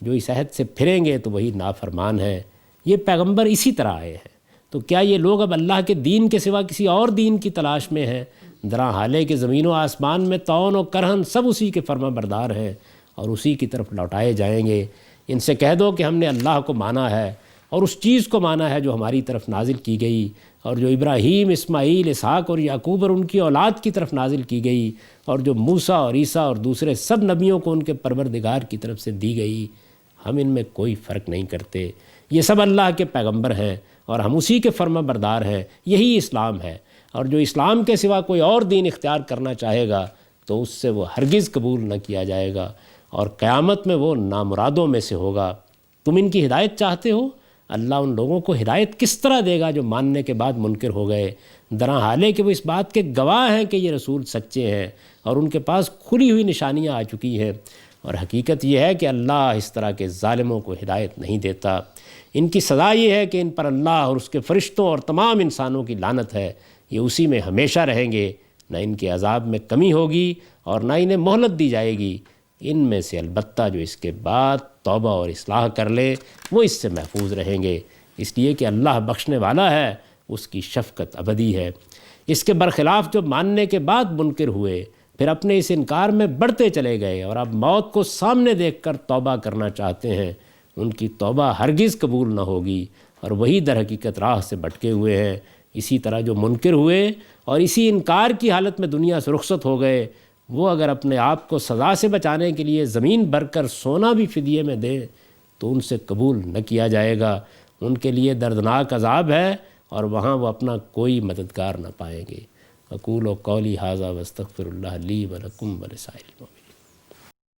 جو اس عہد سے پھریں گے تو وہی نافرمان ہیں۔ یہ پیغمبر اسی طرح آئے ہیں، تو کیا یہ لوگ اب اللہ کے دین کے سوا کسی اور دین کی تلاش میں ہیں؟ درا حالے کہ زمین و آسمان میں طعن و کرہن سب اسی کے فرما بردار ہیں اور اسی کی طرف لوٹائے جائیں گے۔ ان سے کہہ دو کہ ہم نے اللہ کو مانا ہے اور اس چیز کو مانا ہے جو ہماری طرف نازل کی گئی، اور جو ابراہیم، اسماعیل، اسحاق اور یعقوب اور ان کی اولاد کی طرف نازل کی گئی، اور جو موسیٰ اور عیسیٰ اور دوسرے سب نبیوں کو ان کے پروردگار کی طرف سے دی گئی، ہم ان میں کوئی فرق نہیں کرتے۔ یہ سب اللہ کے پیغمبر ہیں اور ہم اسی کے فرما بردار ہیں۔ یہی اسلام ہے، اور جو اسلام کے سوا کوئی اور دین اختیار کرنا چاہے گا تو اس سے وہ ہرگز قبول نہ کیا جائے گا، اور قیامت میں وہ نامرادوں میں سے ہوگا۔ تم ان کی ہدایت چاہتے ہو؟ اللہ ان لوگوں کو ہدایت کس طرح دے گا جو ماننے کے بعد منکر ہو گئے؟ درا حالے کہ وہ اس بات کے گواہ ہیں کہ یہ رسول سچے ہیں اور ان کے پاس کھلی ہوئی نشانیاں آ چکی ہیں، اور حقیقت یہ ہے کہ اللہ اس طرح کے ظالموں کو ہدایت نہیں دیتا۔ ان کی سزا یہ ہے کہ ان پر اللہ اور اس کے فرشتوں اور تمام انسانوں کی لعنت ہے، یہ اسی میں ہمیشہ رہیں گے، نہ ان کے عذاب میں کمی ہوگی اور نہ انہیں مہلت دی جائے گی۔ ان میں سے البتہ جو اس کے بعد توبہ اور اصلاح کر لے وہ اس سے محفوظ رہیں گے، اس لیے کہ اللہ بخشنے والا ہے، اس کی شفقت ابدی ہے۔ اس کے برخلاف جو ماننے کے بعد منکر ہوئے، پھر اپنے اس انکار میں بڑھتے چلے گئے اور اب موت کو سامنے دیکھ کر توبہ کرنا چاہتے ہیں، ان کی توبہ ہرگز قبول نہ ہوگی، اور وہی در حقیقت راہ سے بھٹکے ہوئے ہیں۔ اسی طرح جو منکر ہوئے اور اسی انکار کی حالت میں دنیا سے رخصت ہو گئے، وہ اگر اپنے آپ کو سزا سے بچانے کے لیے زمین بھر کر سونا بھی فدیے میں دیں تو ان سے قبول نہ کیا جائے گا، ان کے لیے دردناک عذاب ہے، اور وہاں وہ اپنا کوئی مددگار نہ پائیں گے۔ اقول قولی ھذا واستغفر اللہ لی ولکم ولسائر المؤمنین۔